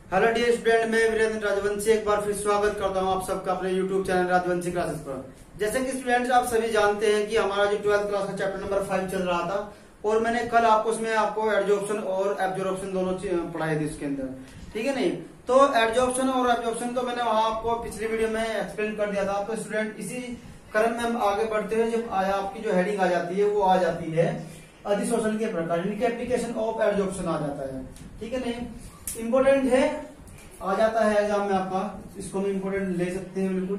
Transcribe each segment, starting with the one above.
Hello dear student, मैं वीरेंद्र राजवंशी एक बार फिर स्वागत करता हूं आप सबका अपने यूट्यूब चैनल राजवंशी क्लासेस पर। जैसे कि स्टूडेंट्स आप सभी जानते हैं कि हमारा जो 12th क्लास का चैप्टर नंबर 5 चल रहा था और मैंने कल आपको उसमें आपको एडजॉर्प्शन और एब्जॉर्प्शन दोनों पढ़ाए थे उसके अंदर, ठीक है नहीं। तो एडजॉर्प्शन और एब्जॉर्प्शन तो मैंने वहां आपको पिछली वीडियो में एक्सप्लेन कर दिया था। तो स्टूडेंट इसी क्रम में हम आगे बढ़ते हुए जब आपकी जो हेडिंग आ जाती है वो आ जाती है अधिशोषण के प्रकार, इनके एप्लीकेशन ऑफ एडजॉर्प्शन आ जाता है, ठीक है नहीं। इम्पोर्टेंट है, आ जाता है एग्जाम में आपका, इसको भी इम्पोर्टेंट ले सकते हैं बिल्कुल,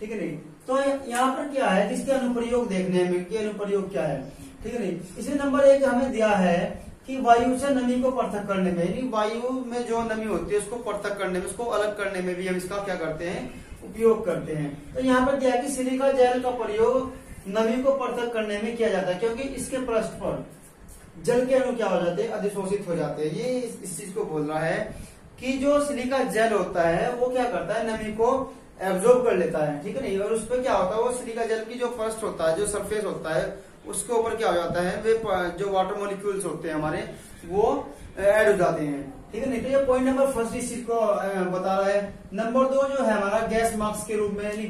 ठीक है नहीं। तो यहाँ पर क्या है, इसके अनुप्रयोग देखने में कि अनुप्रयोग क्या है, ठीक है नहीं। इसमें नंबर 1 हमें दिया है कि वायु से नमी को पृथक करने में, यानी वायु में जो नमी होती है उसको पृथक करने में, उसको अलग करने में भी हम इसका क्या करते हैं, उपयोग करते हैं। तो यहाँ पर दिया है कि सिलिका जेल का प्रयोग नमी को पृथक करने में किया जाता है, क्योंकि इसके पृष्ठ पर जल के अणु क्या हो जाते हैं, अधिशोषित हो जाते हैं। ये इस चीज को बोल रहा है कि जो सिलिका जेल होता है वो क्या करता है, नमी को एब्जॉर्ब कर लेता है, ठीक है नहीं। और उस पर क्या होता है, वो सिलिका जेल की जो पृष्ठ होता है, जो सरफेस होता है, उसके ऊपर क्या हो जाता है, वे जो वाटर मॉलिक्यूल्स होते हैं हमारे वो ऐड हो जाते हैं, ठीक है नहीं। तो ये पॉइंट नंबर फर्स्ट इस चीज को बता रहा है। नंबर 2 जो है हमारा गैस मार्क्स के रूप में, यानी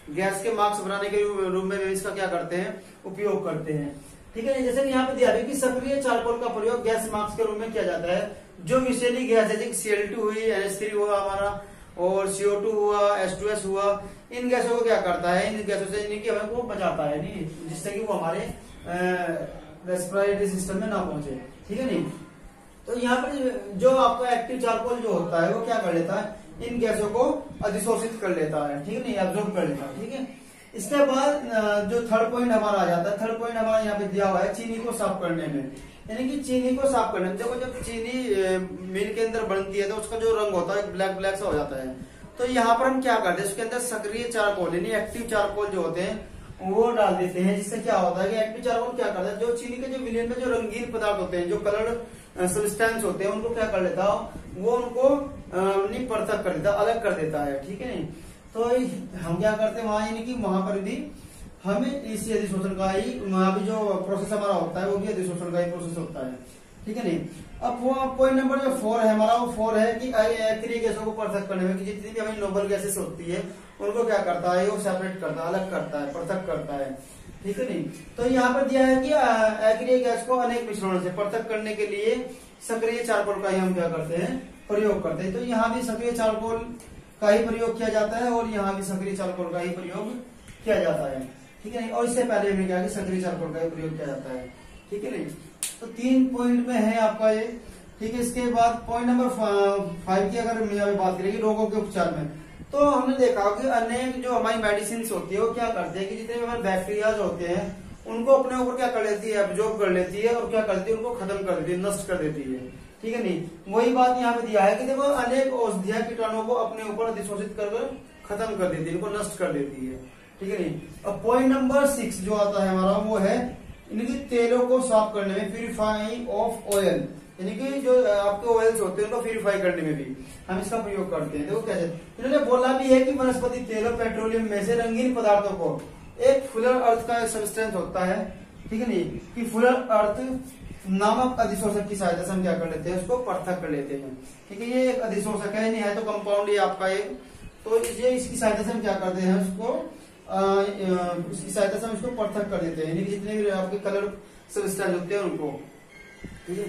गैस के मार्क्स बनाने के रूप में इसका क्या करते हैं, उपयोग करते हैं, ठीक है। जैसे यहाँ पे दिया है कि सक्रिय चारकोल का प्रयोग गैस मार्क्स के रूप में किया जाता है। जो विषैली गैस है, जैसे Cl2 हुई, NH3 हुआ हमारा, और CO2 हुआ, H2S हुआ, इन गैसों को क्या करता है, इन गैसों से इनकी हमें को बचाता है, नहीं, जिससे कि वो हमारे रेस्पिरेटरी सिस्टम में ना पहुंचे, ठीक है नहीं। तो यहाँ पर जो आपका एक्टिव चारकोल जो होता है वो क्या कर लेता है, इन गैसों को अधिशोषित कर लेता है, ठीक है नहीं, एब्जॉर्ब कर लेता है, ठीक है। इसके बाद जो थर्ड पॉइंट हमारा आ जाता है, थर्ड पॉइंट हमारा यहाँ पे दिया हुआ है चीनी को साफ करने में, यानी कि चीनी को साफ करने में। देखो जब चीनी मिल के अंदर बनती है तो उसका जो रंग होता है ब्लैक ब्लैक सा हो जाता है। तो यहाँ पर हम क्या करते हैं, उसके अंदर सक्रिय चारकोल यानी एक्टिव चारकोल जो होते हैं वो डाल देते हैं, जिससे क्या होता है कि एक्टिव चारकोल क्या करता है, जो चीनी के जो विलयन में जो रंगीन पदार्थ होते हैं, जो कलर्ड सब्सटेंस होते हैं, उनको क्या कर लेता है, वो उनको पृथक कर देता, अलग कर देता है, ठीक है नहीं। तो हम क्या करते हैं वहां, यानी कि वहां पर भी हमें इसी अधिशोषण का ही, वहां भी जो प्रोसेस हमारा होता है वो भी अधिशोषण का ही प्रोसेस होता है, ठीक है नहीं। अब वो पॉइंट नंबर जो 4 है हमारा, वो 4 है कि अक्रिय गैसों को पृथक करने में, कि जितनी भी हमें नोबल गैसेस होती है उनको क्या करता है, वो सेपरेट करता है, अलग करता है, पृथक करता है, ठीक है नहीं। तो यहाँ पर दिया है कि अक्रिय गैस को अनेक मिश्रणों से पृथक करने के लिए सक्रिय चारकोल का ही हम क्या करते हैं, प्रयोग करते हैं। तो यहाँ भी सक्रिय चारकोल का ही प्रयोग किया जाता है और यहाँ भी सक्रिय चारकोल का ही प्रयोग किया जाता है, ठीक है नहीं। और इससे पहले हमने क्या कि सक्रिय चारकोल का ही प्रयोग किया जाता है, ठीक है नहीं। तो 3 पॉइंट में है आपका ये, ठीक है। इसके बाद पॉइंट नंबर 5 की अगर मैं बात करेंगे रोगों के उपचार में, तो हमने देखा कि अनेक जो हमारी मेडिसिन होती है वो क्या करते हैं कि जितने भी हमारे बैक्टीरियाज होते हैं उनको अपने ऊपर क्या कर लेती है, एब्जॉर्ब कर लेती है और क्या करती है, उनको खत्म कर देती है, नष्ट कर देती है, ठीक है नहीं। वही बात यहाँ पे दिया है कि देखो अनेक औषधियां कीटाणुओं को अपने ऊपर अधिशोषित कर खत्म कर देती है, इनको नष्ट कर देती है, ठीक है नहीं। अब पॉइंट नंबर 6 जो आता है हमारा वो है इनकी तेलों को साफ करने में, प्यूरिफाइंग ऑफ ऑयल, यानी कि जो आपके ऑयल्स होते हैं उनको प्यूरिफाई करने में भी हम इसका प्रयोग करते हैं। देखो कैसे इन्होंने बोला भी है कि वनस्पति तेल और पेट्रोलियम में से रंगीन पदार्थों को, एक फुलर अर्थ का सब्सटेंस होता है, ठीक है नहीं, कि फुलर अर्थ नामक अधिशोषक की सहायता से हम क्या कर लेते हैं, उसको पृथक कर लेते हैं, ठीक है। ये एक अधिशोषक है, नहीं है तो कंपाउंड ये आपका एक, तो ये इसकी सहायता से हम क्या करते हैं, उसको इसकी सहायता से हम इसको पृथक कर देते हैं, यानी कि जितने भी आपके कलर सब्सटेंस होते हैं उनको, ठीक है।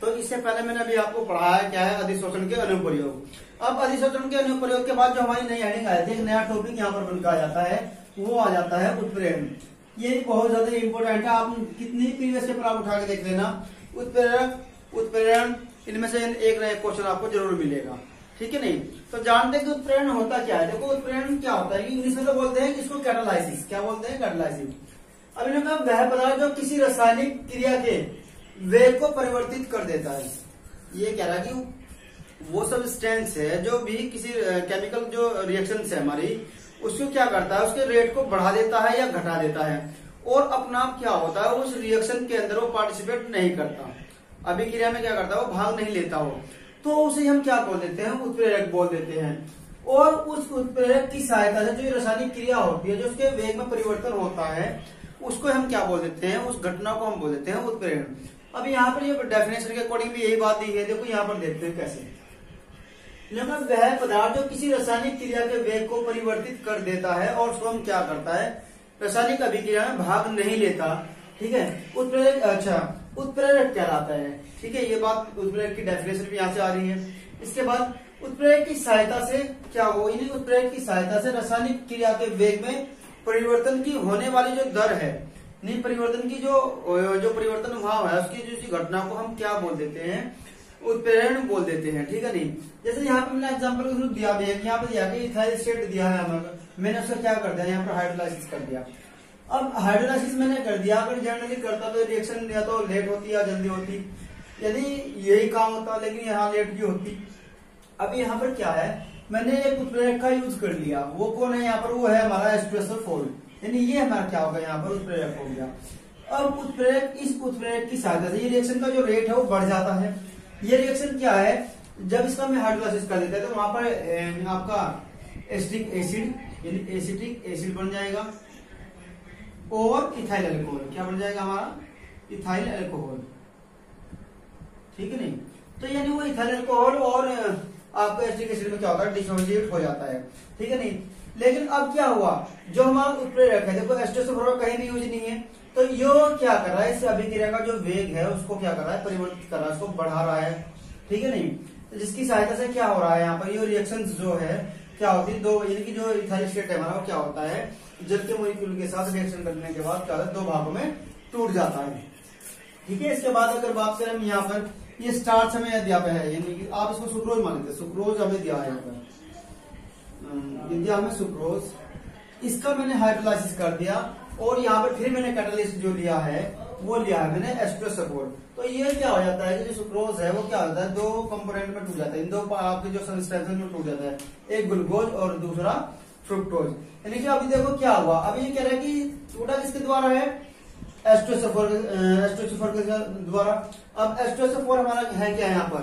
तो इससे पहले मैंने अभी आपको पढ़ाया क्या है अधिशोषण के अनुप्रयोग। अब अधिशोषण के अनुप्रयोग के बाद जो हमारी नई हेडिंग आई थी, एक नया टॉपिक यहाँ पर बनकर आ जाता है, वो आ जाता है उत्प्रेरण। ये बहुत ज्यादा इंपॉर्टेंट है, आप कितनी प्रीवियस पेपर आप उठा के देख लेना, उत्प्रेरण इनमें से एक नया क्वेश्चन आपको जरूर मिलेगा, ठीक है नहीं। तो जानते हैं कि उत्प्रेरण होता क्या है। देखो उत्प्रेरण क्या होता है, इंग्लिश में तो बोलते हैं इसको कैटालाइसिस, क्या बोलते हैं, कैटालाइसिस। अब इन्होंने कहा वह पदार्थ जो किसी रासायनिक क्रिया के वेग को परिवर्तित कर देता है। ये कह रहा है कि वो सब्सटेंस है जो भी किसी केमिकल जो रिएक्शन है हमारी, उसको क्या करता है, उसके रेट को बढ़ा देता है या घटा देता है, और अपना आप क्या होता है उस रिएक्शन के अंदर वो पार्टिसिपेट नहीं करता, अभिक्रिया में क्या करता है वो भाग नहीं लेता हो, तो उसे हम क्या बोल देते हैं, उत्प्रेरक बोल देते हैं। और उस उत्प्रेरक की सहायता से जो रासायनिक क्रिया होती है, जो उसके वेग में परिवर्तन होता है, उसको हम क्या बोल देते हैं, उस घटना को हम बोल देते हैं उत्प्रेरण। अब यहाँ पर ये डेफिनेशन के अकॉर्डिंग भी यही बात दी है। देखो यहाँ पर देखते हैं कैसे, वह पदार्थ जो किसी रासायनिक क्रिया के वेग को परिवर्तित कर देता है और स्वयं क्या करता है, रासायनिक अभिक्रिया में भाग नहीं लेता, ठीक है, उत्प्रेरक, अच्छा उत्प्रेरक कहलाता है। ठीक है, ये बात उत्प्रेरक की डेफिनेशन भी यहाँ से आ रही है। इसके बाद उत्प्रेरक की सहायता से क्या हो, उत्प्रेरक की सहायता से रासायनिक क्रिया के वेग में परिवर्तन की होने वाली जो दर है, परिवर्तन की जो परिवर्तन हुआ है उसकी जो घटना को हम क्या बोल देते हैं, उत्प्रेरण बोल देते हैं। ठीक है नहीं, जैसे यहाँ पे मैंने एग्जांपल दिया भी है, यहाँ पे दिया कि इथाइल स्टेट दिया है हमारा, मैंने उसका क्या कर दिया, यहाँ पर हाइड्रोलाइसिस कर दिया। अब हाइड्रोलाइसिस मैंने कर दिया, अगर जनरली करता तो रिएक्शन या तो लेट होती या जल्दी होती, यदि यही काम होता, लेकिन यहाँ लेट भी होती। अब यहाँ पर क्या है, मैंने एक उत्प्रेरक का यूज कर लिया, वो कौन है यहाँ पर, वो है हमारा H2SO4, यानी ये हमारा क्या होगा यहाँ पर उत्प्रेरक हो गया। अब उत्प्रेरक, इस उत्प्रेरक की सहायता से ये रिएक्शन का जो रेट है वो बढ़ जाता है। ये रिएक्शन क्या है, जब इसका मैं हाइड्रोलाइसिस कर देता है तो वहां पर आपका एसिटिक एसिड यानी एसिटिक एसिड बन जाएगा और इथाइल अल्कोहल क्या बन जाएगा हमारा, इथाइल अल्कोहल। ठीक है नहीं, तो यानी वो इथाइल अल्कोहल और आपका एसिटिक एसिड में क्या होता है, डिसोसिएट हो जाता है। ठीक है नहीं, लेकिन अब क्या हुआ, जो हमारा उत्प्रेरक है, देखो H2SO4 कहीं भी यूज नहीं है, तो यो क्या कर रहा है, इस अभिक्रिया का जो वेग है उसको क्या कर रहा है, परिवर्तित कर रहा है, उसको बढ़ा रहा है। ठीक है नहीं, तो जिसकी सहायता से क्या हो रहा है, यहाँ पर ये रिएक्शन जो है क्या होती है, दो यानी कि जो इथाइल स्टेट है हमारा वो क्या होता है, जल के मॉलिक्यूल के साथ रिएक्शन करने के बाद क्या होता है, दो भागों में टूट जाता है। ठीक है, इसके बाद अगर बात करें हम यहाँ पर, ये स्टार्च हमें दिया है, यानी कि आप इसको सुक्रोज मान लेते, सुक्रोज हमें दिया है यहाँ पर, दिया हमें सुक्रोज, इसका मैंने हाइड्रोलाइसिस कर दिया और यहाँ पर फिर मैंने कैटालिस्ट जो लिया है वो लिया है मैंने H2SO4। तो ये क्या हो जाता है कि जो सुक्रोज है वो क्या होता है, दो कंपोनेंट में टूट जाता है, इन दो आपके जो सबस्टेंस में टूट जाता है, एक ग्लूकोज और दूसरा फ्रुक्टोज। यानी कि अभी देखो क्या हुआ, अभी ये कह रहा है कि टूटा किसके द्वारा है, H2SO4 के द्वारा। अब H2SO4 हमारा है क्या, यहाँ पर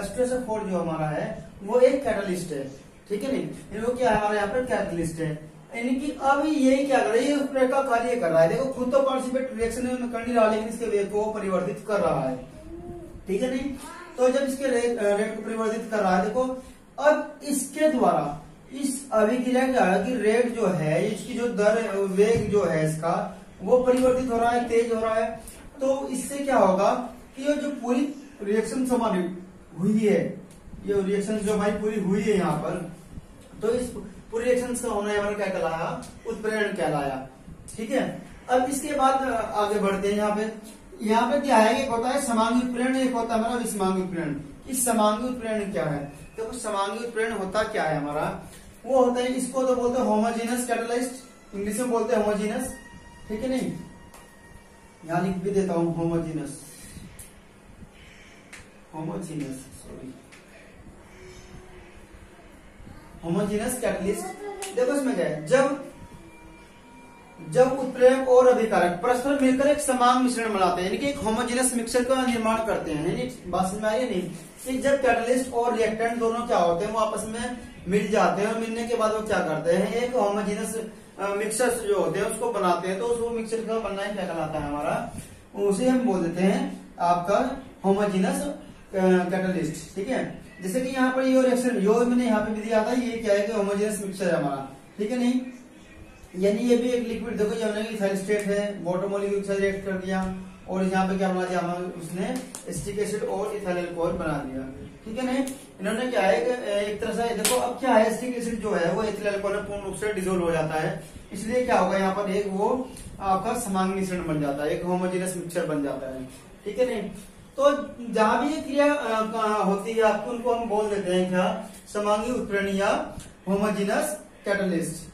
H2SO4 जो हमारा है वो एक कैटालिस्ट है। ठीक है नहीं, वो क्या है हमारा यहाँ पर कैटालिस्ट है, यानी कि अब यही क्या कर रहा है, ये उत्प्रेरक का कार्य कर रहा है। देखो खुद तो पार्टिसिपेट रिएक्शन में कर नहीं रहा, लेकिन इसके वेग को परिवर्तित कर रहा है। ठीक है नहीं, तो जब इसके रेट को परिवर्तित कर रहा है, देखो अब इसके द्वारा इस अभिक्रिया क्या है कि रेट जो है, इसकी जो दर वेग जो है इसका वो परिवर्तित हो रहा है, तेज हो रहा है। तो इससे क्या होगा कि ये जो पूरी रिएक्शन हमारी हुई है, ये रिएक्शन जो हमारी पूरी हुई है यहाँ पर, तो इस पूरी रिएक्शन का होना हमारा क्या कहलाया, उत्प्रेरण कहलाया। ठीक है, अब इसके बाद आगे बढ़ते हैं। यहाँ पे क्या है, एक होता है समांगी उत्प्रेरण, एक होता है हमारा विषमांगी उत्प्रेरण। इस समांगी उत्प्रेरण क्या है, देखो समांगी उत्प्रेरण होता क्या है हमारा, वो होता है, इसको तो बोलते हैं होमोजेनस कैटालिस्ट, इंग्लिश में बोलते हैं होमोजेनस। ठीक है नहीं, यहां लिख भी देता हूं होमोजेनस, होमोजेनस कैटालिस्ट। देखो इसमें क्या है, जब उत्प्रेरक और अभिकारक परस्पर मिलकर एक समान मिश्रण बनाते हैं, यानी कि एक होमोजेनस मिक्सचर का निर्माण करते हैं, यानी बात समझ में आई नहीं, कि जब कैटालिस्ट और रिएक्टेंट दोनों क्या होते हैं, वो आपस में मिल जाते हैं और मिलने के बाद वो क्या करते हैं, एक होमोजेनस मिक्सचर जो होते हैं उसको बनाते हैं। तो उस मिक्सचर का बनना क्या कहलाता है हमारा, उसे हम बोल देते हैं आपका होमोजेनस कैटालिस्ट। ठीक है, जैसे कि यहाँ पर ये रिएक्शन यो मैंने यहाँ पे भी दिया था, ये क्या है कि होमोजेनस मिक्सचर है हमारा। ठीक है नहीं, यानी ये भी एक लिक्विड, देखो जो इथाइल स्टेट है, वाटर मॉलिक्यूल से रिएक्ट कर दिया और यहाँ पे क्या बना दिया हमारा, उसने एसिटिक एसिड और इथाइल अल्कोहल बना दिया। ठीक है नहीं, इन्होंने क्या है एक तरह से देखो, अब क्या है, एसिटिक एसिड जो है वो इथाइल अल्कोहल में पूर्ण रूप से डिसोल्व हो जाता है, इसलिए क्या होगा यहाँ पर एक वो आपका समांगी मिश्रण बन जाता है, एक होमोजेनस मिक्सचर बन जाता है। ठीक है नहीं, तो जहां भी ये क्रिया होती है आपको उनको हम बोल देते हैं क्या, समांगी उत्प्रेरण या होमोजेनस कैटालिस्ट।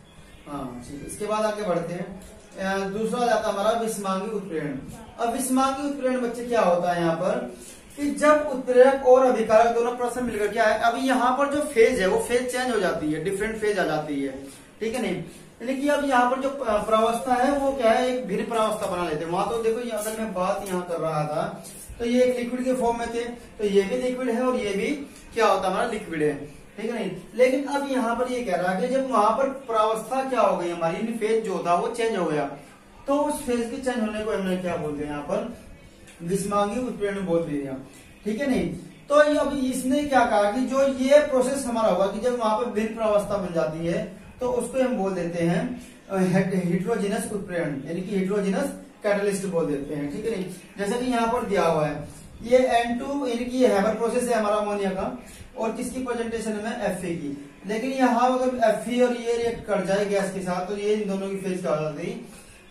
हाँ ठीक है, इसके बाद आगे बढ़ते हैं। दूसरा जाता है हमारा विषमांगी उत्प्रेरण। अब विषमांगी उत्प्रेरण बच्चे क्या होता है यहाँ पर, कि जब उत्प्रेरक और अभिकारक दोनों परस्पर मिलकर क्या है, अभी यहाँ पर जो फेज है वो फेज चेंज हो जाती है, डिफरेंट फेज आ जाती है। ठीक है नहीं, यानी कि अब यहाँ पर जो प्रावस्था है वो क्या है, एक भिन्न प्रावस्था बना लेते हैं। वहां तो देखो अगर मैं बात यहाँ कर रहा था तो ये एक लिक्विड के फॉर्म में थे, तो ये भी लिक्विड है और ये भी क्या होता है हमारा लिक्विड है। ठीक है नहीं, लेकिन अब यहाँ पर ये कह रहा है कि जब वहां पर प्रावस्था क्या हो गई हमारी, फेज जो था वो चेंज हो गया, तो उस फेज के चेंज होने को हमने क्या बोलते हैं यहाँ पर विषमांगी उत्प्रेरण बोल दिया, ठीक है नहीं। तो अब इसने क्या कहा कि जो ये प्रोसेस हमारा होगा कि जब वहां पर भिन्न प्रावस्था बन जाती है तो उसको हम बोल देते हैं हेट्रोजीनस उत्प्रेरण, यानी कि हेट्रोजीनस कैटलिस्ट बोल देते हैं, ठीक है नहीं। जैसे कि यहाँ पर दिया हुआ है ये N2 यानी कि ये हैबर प्रोसेस है हमारा अमोनिया का, और किसकी प्रेजेंटेशन में Fe की। लेकिन यहाँ अगर Fe और ये रिएक्ट कर जाए गैस के साथ तो ये इन दोनों की फेज क्या हो जाती है,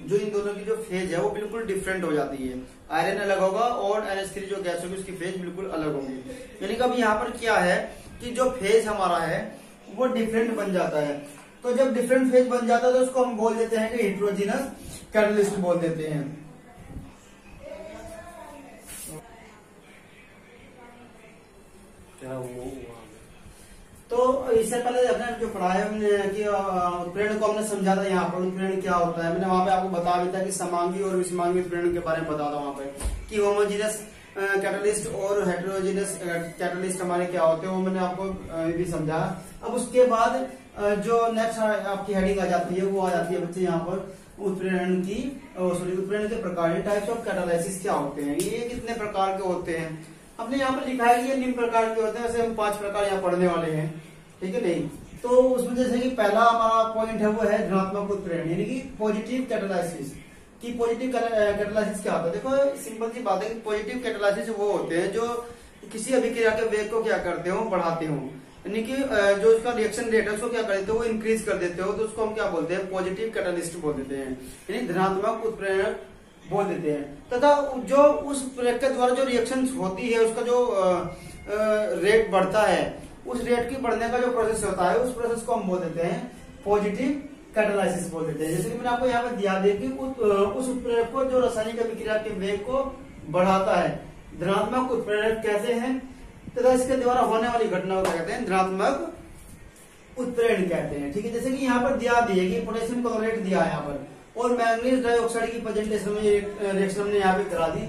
जो इन दोनों की जो फेज है वो बिल्कुल डिफरेंट हो जाती है। आयरन अलग होगा और NH3 जो गैस होगी उसकी फेज बिल्कुल अलग होगी। यानी कि अब यहाँ पर क्या है कि जो फेज हमारा है वो डिफरेंट बन जाता है। तो जब डिफरेंट फेज बन जाता है तो उसको हम बोल देते हैं कि हेट्रोजीनस कैटलिस्ट बोल देते हैं। तो इससे पहले हमने जो पढ़ाया कि उत्प्रेरण को हमने समझा था, यहाँ पर उत्प्रेरण क्या होता है मैंने वहां पे आपको बता भी था कि समांगी और विषमांगी उत्प्रेरण के बारे में बता था वहां पे कि होमोजीनस कैटलिस्ट और हेटेरोजीनस कैटलिस्ट हमारे क्या होते हैं वो मैंने आपको भी समझा। अब उसके बाद जो नेक्स्ट आपकी हेडिंग आ जाती है वो आ जाती है बच्चे यहाँ पर उत्प्रेरण की उत्प्रेरण के प्रकार, टाइप्स ऑफ कैटालाइसिस क्या होते हैं, ये कितने प्रकार के होते हैं। हमने यहाँ पर लिखा है कि ये निम्न प्रकार के होते हैं, वैसे हम 5 प्रकार यहाँ पढ़ने वाले हैं, ठीक है नहीं। तो उसमें जैसे कि पहला हमारा पॉइंट है वो है ऋणात्मक उत्प्रेरण यानी कि पॉजिटिव कैटालाइसिस। कि पॉजिटिव कैटालाइसिस क्या होता है, देखो सिंपल सी बात है कि पॉजिटिव कैटालाइसिस वो होते हैं जो किसी अभिक्रिया के वेग को क्या करते हो बढ़ाते हो, यानी कि जो उसका रिएक्शन रेट है उसको क्या कर देते हो वो इंक्रीज कर देते हो, तो उसको हम क्या बोलते हैं पॉजिटिव कैटालिस्ट बोल देते हैं, यानी धनात्मक उत्प्रेरक बोल देते हैं। तथा जो उस प्रेरक के द्वारा जो रिएक्शन होती है उसका जो रेट बढ़ता है, उस रेट की बढ़ने का जो प्रोसेस होता है उस प्रोसेस को हम बोल देते हैं पॉजिटिव कैटालाइसिस बोल देते हैं। जैसे कि मैंने आपको यहाँ पर दिया दे कि उस उत्प्रेरक को जो रासायनिक अभिक्रिया के वेग को बढ़ाता है धनात्मक उत्प्रेरक कहते हैं, तथा इसके द्वारा होने वाली घटना को क्या कहते हैं धनात्मक उत्प्रेरण कहते हैं, ठीक है। जैसे कि यहाँ पर दिया दिए कि पोटेशियम क्लोराइड दिया है यहाँ पर और मैंगनीज डाइऑक्साइड की प्रेजेंटेशन में रिएक्शन हमने यहाँ पे करा दी,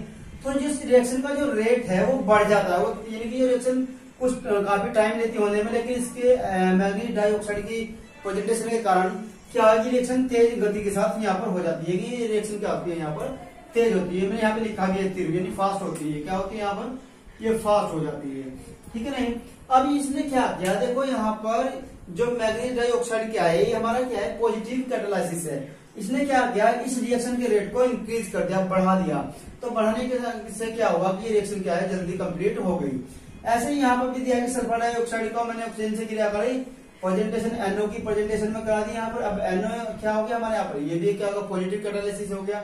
तो जिस रिएक्शन का जो रेट है वो बढ़ जाता है, वो यानी कि ये रिएक्शन कुछ काफी टाइम लेती होने में, लेकिन इसके मैंगनीज डाइऑक्साइड की प्रेजेंटेशन के कारण क्या है कि रिएक्शन तेज गति के साथ यहाँ पर हो जाती है, कि रिएक्शन क्या होती है यहाँ पर तेज होती है। मैंने यहाँ पे लिखा भी है तीव्र यानी फास्ट होती है, क्या होती है यहाँ पर ये फास्ट हो जाती है, ठीक है नहीं। अब इसने क्या किया, देखो यहाँ पर जो मैंगनीज डाइऑक्साइड क्या है ये हमारा क्या है पॉजिटिव कैटालाइसिस है। इसने क्या किया इस रिएक्शन के रेट को इंक्रीज कर दिया, बढ़ा दिया, तो बढ़ाने के से क्या होगा कि रिएक्शन क्या है जल्दी कंप्लीट हो गई। ऐसे ही यहाँ पर भी दिया कि सल्फर डाइऑक्साइड को मैंने ऑक्सीजन से क्रिया कराई, प्रेजेंटेशन NO की प्रेजेंटेशन में करा दी यहाँ पर। अब NO क्या हो गया हमारे यहाँ पर, ये भी क्या होगा पॉजिटिव कैटालिसिस हो गया।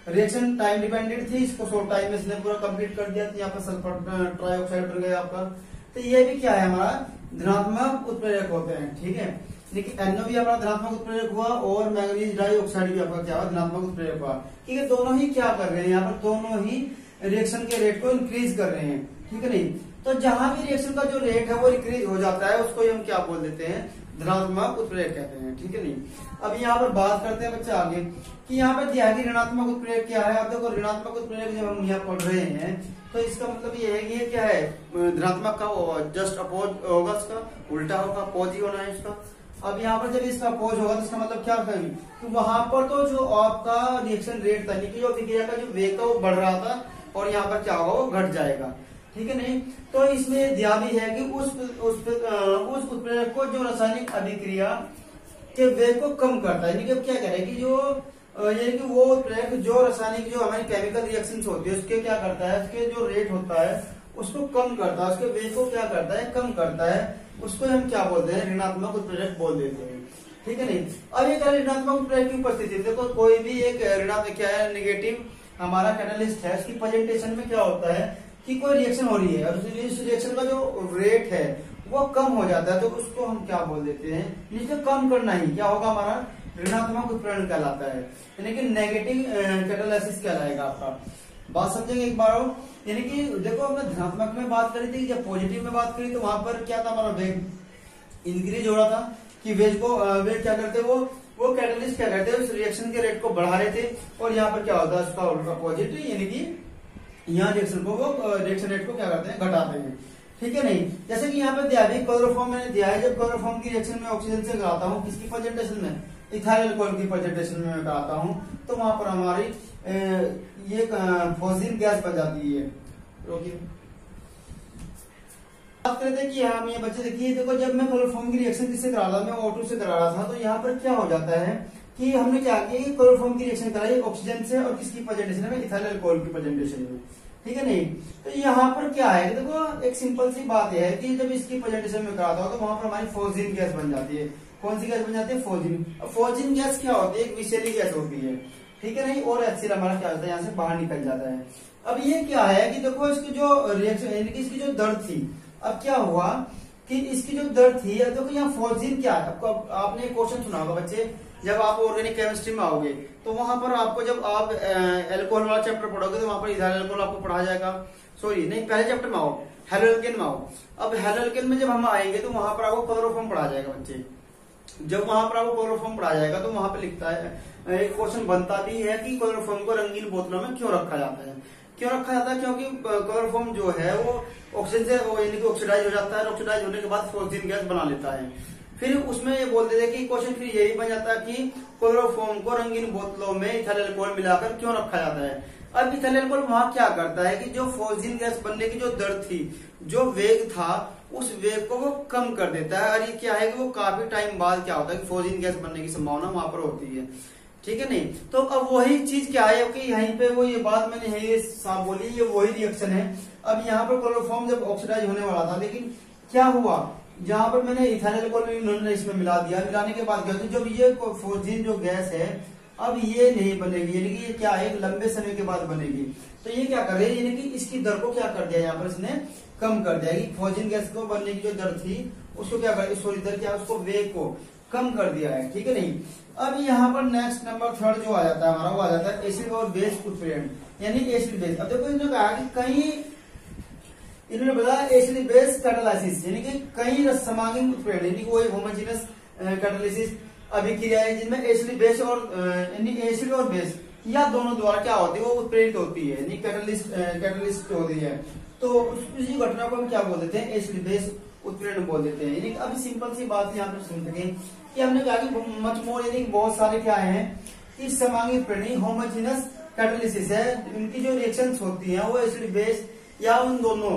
रिएक्शन टाइम डिपेंडेंट थी, इसको शॉर्ट टाइम में इसने पूरा कंप्लीट कर दिया, तो यहाँ पर सल्फर ट्राइऑक्साइड बन गया आपका। तो ये भी क्या है हमारा धनात्मक उत्प्रेरक होते हैं, ठीक है। देखिए NO भी हमारा धनात्मक उत्प्रेरक हुआ और मैंगनीज डाइऑक्साइड भी आपका क्या हुआ धनात्मक उत्प्रेरक हुआ, ठीक है। दोनों ही क्या कर रहे हैं यहाँ पर, दोनों ही रिएक्शन के रेट को इंक्रीज कर रहे हैं, ठीक है नहीं। तो जहां भी रिएक्शन का जो रेट है वो इंक्रीज हो जाता है उसको हम क्या बोल देते हैं धनात्मक उत्प्रेरक कहते हैं, ठीक है नहीं। अब यहाँ पर बात करते हैं बच्चे आगे कि यहाँ पर दिया कि ऋणात्मक उत्प्रेरक क्या है। अब देखो ऋणात्मक उत्प्रेरक जब हम यहाँ पढ़ रहे हैं तो इसका मतलब ये है कि ये क्या है धनात्मक का जस्ट अपोज होगा, इसका उल्टा होगा, अपोज ही होना है इसका। अब यहाँ पर जब इसका अपोज होगा तो इसका मतलब क्या होगा कि वहां पर तो जो आपका रिएक्शन रेट था कि जो अभिक्रिया का जो वेग था वो बढ़ रहा था और यहाँ पर क्या होगा वो घट जाएगा, ठीक है नहीं। तो इसमें दिया भी है कि उस उत्प्रेरक को जो रासायनिक अभिक्रिया के वेग को कम करता है, यानी कि क्या कह रहे हैं कि जो यानी कि वो उत्प्रेरक जो रासायनिक जो हमारी केमिकल रिएक्शंस होती है उसके क्या करता है, उसके जो रेट होता है उसको कम करता है, उसके वेग को क्या करता है कम करता है, उसको हम क्या बोलते हैं ऋणात्मक उत्प्रेरक बोल देते हैं, ठीक है नहीं। अब ये ऋणात्मक उत्प्रेरक की उपस्थिति, देखो कोई भी एक ऋणात्मक क्या है नेगेटिव हमारा कैटालिस्ट है, उसकी प्रेजेंटेशन में क्या होता है कि कोई रिएक्शन हो रही है और इस रिएक्शन का जो रेट है वो कम हो जाता है, तो उसको हम क्या बोल देते हैं, जिसको कम करना ही क्या होगा हमारा ऋणात्मक उत्प्रेरण कहलाता है, यानी कि नेगेटिव कैटालाइसिस कहलाएगा आपका। बात समझेंगे एक बार और, यानी कि देखो हमने धनात्मक में बात करी थी, जब पॉजिटिव में बात करी तो वहां पर क्या था हमारा वेग इंक्रीज हो रहा था कि वेग क्या करते वो कैटालिस्ट क्या करते हैं उस रिएक्शन के रेट को बढ़ा रहे थे, और यहाँ पर क्या होता है उसका उल्टा अपोजिट, यानी कि यहाँ रिएक्शन को वो रिएक्शन रेट को क्या करते हैं घटाते हैं, ठीक है नहीं। जैसे कि यहाँ पे दिया है क्लोरोफॉर्म मैंने दिया है, जब क्लोरोफॉर्म की रिएक्शन में ऑक्सीजन से कराता हूँ किसकी प्रेजेंटेशन में इथाइल अल्कोहल की प्रेजेंटेशन में मैं कराता हूँ, तो वहां पर हमारी ये फोजिन गैस बन जाती है। बात करते हैं कि हम ये बच्चे देखिए, देखो जब मैं क्लोरोफॉर्म की रिएक्शन किससे करा रहा था, मैं O2 से करा रहा था, तो यहाँ पर क्या हो जाता है कि हमने क्या किया कि क्लोरोफॉर्म की रिएक्शन कराई ऑक्सीजन से, और किसकी प्रेजेंटेशन में, इथाइल अल्कोहल की प्रेजेंटेशन में, ठीक है नहीं। तो यहाँ पर क्या है, देखो एक सिंपल सी बात यह है कि जब इसकी प्रेजेंटेशन में कराता हो तो वहां पर हमारी फोजिन गैस बन जाती है। कौन सी गैस बन जाती है, फोजिन। फोजिन गैस क्या होती है, एक विषैली गैस होती है, ठीक है नहीं, और HCl हमारा क्या होता है, यहाँ से बाहर निकल जाता है। अब ये क्या है कि देखो इसकी जो रिएक्शन यानी कि इसकी जो दर थी, अब क्या हुआ कि इसकी जो दर थी, देखो यहाँ फोजिन क्या है, आपको आपने क्वेश्चन सुना होगा बच्चे, जब आप ऑर्गेनिक केमिस्ट्री में आओगे तो वहां पर आपको जब आप एल्कोहल वाला चैप्टर पढ़ोगे तो वहां पर इथाइल अल्कोहल आपको पढ़ाया जाएगा। सॉरी नहीं, पहले चैप्टर में आओ, हेलोल्केन में आओ। अब हेलोल्केन में जब हम आएंगे तो वहां पर आपको क्लोरोफॉर्म पढ़ाया जाएगा बच्चे। जब वहां पर आपको क्लोरोफॉर्म पढ़ाया जाएगा तो वहां पर लिखता है, एक क्वेश्चन बनता भी है कि क्लोरोफॉर्म को रंगीन बोतलों में क्यों रखा जाता है। क्यों रखा जाता है, क्योंकि क्लोरोफॉर्म जो है वो ऑक्सीजन से यानी कि ऑक्सीडाइज हो जाता है, ऑक्सीडाइज होने के बाद फोजिन गैस बना लेता है। फिर उसमें ये बोल देते कि क्वेश्चन फिर यही बन जाता है कि क्लोरोफॉर्म को रंगीन बोतलों में इथाइल अल्कोहल मिलाकर क्यों रखा जाता है। अब इथाइल अल्कोहल वहां क्या करता है कि जो फोजिन गैस बनने की जो दर थी, जो वेग था, उस वेग को वो कम कर देता है। और ये क्या है कि वो काफी टाइम बाद क्या होता है कि फोजिन गैस बनने की संभावना वहां पर होती है, ठीक है नहीं। तो अब वही चीज क्या है कि यहीं पे वो ये बात मैंने ये साफ बोली, ये वही रिएक्शन है। अब यहाँ पर क्लोरोफॉर्म जब ऑक्सीडाइज होने वाला था, लेकिन क्या हुआ, जहां पर मैंने इथाइल अल्कोहल इन्होंने इसमें मिला दिया, मिलाने के बाद क्या होता है, जब ये फोजिन जो गैस है अब ये नहीं बनेगी, यानी कि ये क्या है, एक लंबे समय के बाद बनेगी। तो ये क्या कर रहे हैं, यानी कि इसकी दर को क्या कर दिया, यहाँ पर इसने कम कर दिया कि फोजिन गैस को बनने की जो दर थी उसको क्या कर, सॉरी दर क्या, उसको वेग को कम कर दिया है, ठीक है नहीं। अब यहाँ पर नेक्स्ट नंबर 3 जो आ जाता है हमारा, वो आ जाता है एसिड और बेस उत्प्रेरण, यानी एसिड बेस। अब देखो इन्होंने कहा कि कहीं इन्होंने बताया एसिड बेस कैटालाइसिस, यानी कि कई समांगी उत्प्रेरण, यानी कि वही होमोजेनस कैटालिसिस अभिक्रिया है जिनमें एसिड बेस और यानी एसिड और बेस या दोनों द्वारा क्या होती है, वो उत्प्रेरित होती है, यानी कैटालिस्ट होती है। तो उसी घटना को हम क्या बोल देते हैं, एसिड बेस उत्प्रेरण बोल देते हैं। यानी अभी सिंपल सी बात यहाँ पर सुन सके कि हमने कहा कि मच मोर यानी बहुत सारे क्या है कि समांगी उत्प्रेरण होमोजेनस कैटालिसिस है, इनकी जो रिएक्शंस होती हैं वो एसिड बेस या उन दोनों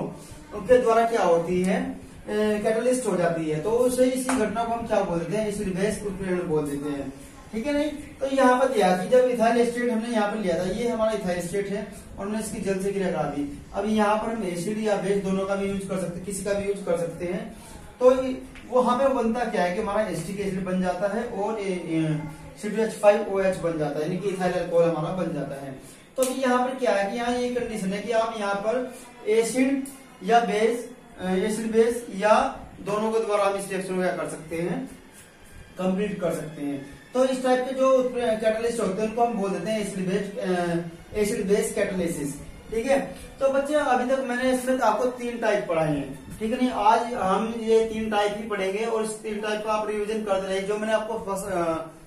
उनके द्वारा क्या होती है, कैटालिस्ट हो जाती है। तो उसे इसी घटना को हम क्या बोल देते हैं, एसिड बेस उत्प्रेरण बोल देते हैं, ठीक है नहीं। तो यहाँ पर दिया कि जब इथाइल एस्टेट हमने यहाँ पर लिया था, ये हमारा इथाइल एस्टेट है और हमने इसकी जल से क्रिया करा दी। अब यहाँ पर हम एसिड या बेस दोनों का भी यूज कर सकते हैं, किसी का भी यूज कर सकते हैं। तो वहां पे बनता क्या है कि हमारा एसिटिक एसिड बन जाता है और C2H5OH बन जाता है, यानी कि इथाइल अल्कोहल हमारा बन जाता है। तो यहाँ पर क्या है कि यहाँ ये कंडीशन है कि आप यहाँ पर एसिड या बेस, एसिड बेस या दोनों के द्वारा हम इस रिएक्शन को क्या कर सकते हैं, कंप्लीट कर सकते हैं। तो इस टाइप के जो कैटालिस्ट होते हैं उनको हम बोल देते हैं एसिड बेस कैटालिसिस, ठीक है। तो बच्चे अभी तक मैंने इसमें आपको 3 टाइप पढ़ाए हैं, ठीक है नहीं। आज हम ये 3 टाइप ही पढ़ेंगे और इस 3 टाइप का आप रिविजन करते रहिए। जो मैंने आपको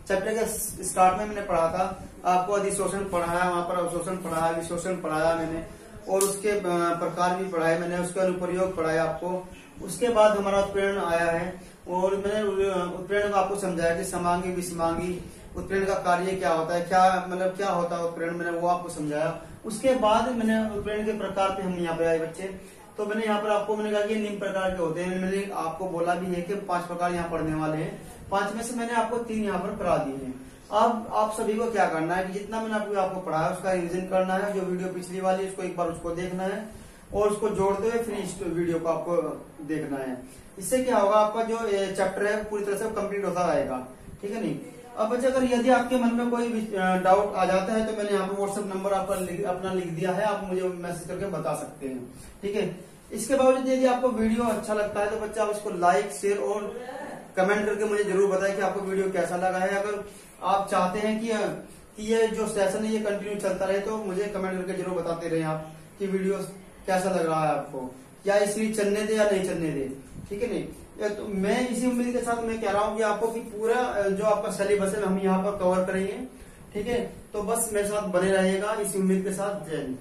चैप्टर के स्टार्ट में मैंने पढ़ा था, आपको अधिशोषण पढ़ाया, वहां पर अवशोषण पढ़ाया, विशोषण पढ़ाया मैंने, और उसके प्रकार भी पढ़ाए मैंने, उसका अनुप्रयोग पढ़ाया आपको। उसके बाद हमारा उत्प्रेरण आया है और मैंने उत्प्रेरण को आपको समझाया कि समांगी विषमांगी उत्प्रेरण का कार्य क्या होता है, क्या मतलब क्या होता है उत्प्रेरण, मैंने वो आपको समझाया। उसके बाद मैंने उत्प्रेरण के प्रकार पे हम यहाँ पे आए बच्चे। तो मैंने यहाँ पर आपको मैंने कहा कि निम्न प्रकार के होते हैं, मैंने आपको बोला भी है कि 5 प्रकार यहाँ पढ़ने वाले हैं। 5 में से मैंने आपको 3 यहाँ पर करा दिए हैं। अब आप सभी को क्या करना है कि जितना मैंने आपको पढ़ाया उसका रिविजन करना है। जो वीडियो पिछली वाली उसको एक बार उसको देखना है और उसको जोड़ते हुए फिर इस वीडियो को आपको देखना है। इससे क्या होगा, आपका जो चैप्टर है पूरी तरह से कंप्लीट होता रहेगा, ठीक है नहीं। अब बच्चे अगर यदि आपके मन में कोई डाउट आ जाता है तो मैंने यहाँ पर व्हाट्सएप नंबर आपका अपना लिख दिया है, आप मुझे मैसेज करके बता सकते हैं, ठीक है। इसके बावजूद यदि आपको वीडियो अच्छा लगता है तो बच्चे आप इसको लाइक शेयर और कमेंट करके मुझे जरूर बताएं कि आपको वीडियो कैसा लगा है। अगर आप चाहते हैं कि ये जो सेशन है ये कंटिन्यू चलता रहे तो मुझे कमेंट करके जरूर बताते रहे आप कि वीडियो कैसा लग रहा है आपको, या इस सीरीज चलने दे या नहीं चलने दे, ठीक है नहीं। तो मैं इसी उम्मीद के साथ मैं कह रहा हूँ कि आपको कि पूरा जो आपका सिलेबस है हम यहाँ पर कवर करेंगे, ठीक है। तो बस मेरे साथ बने रहिएगा इसी उम्मीद के साथ। जय हिंद।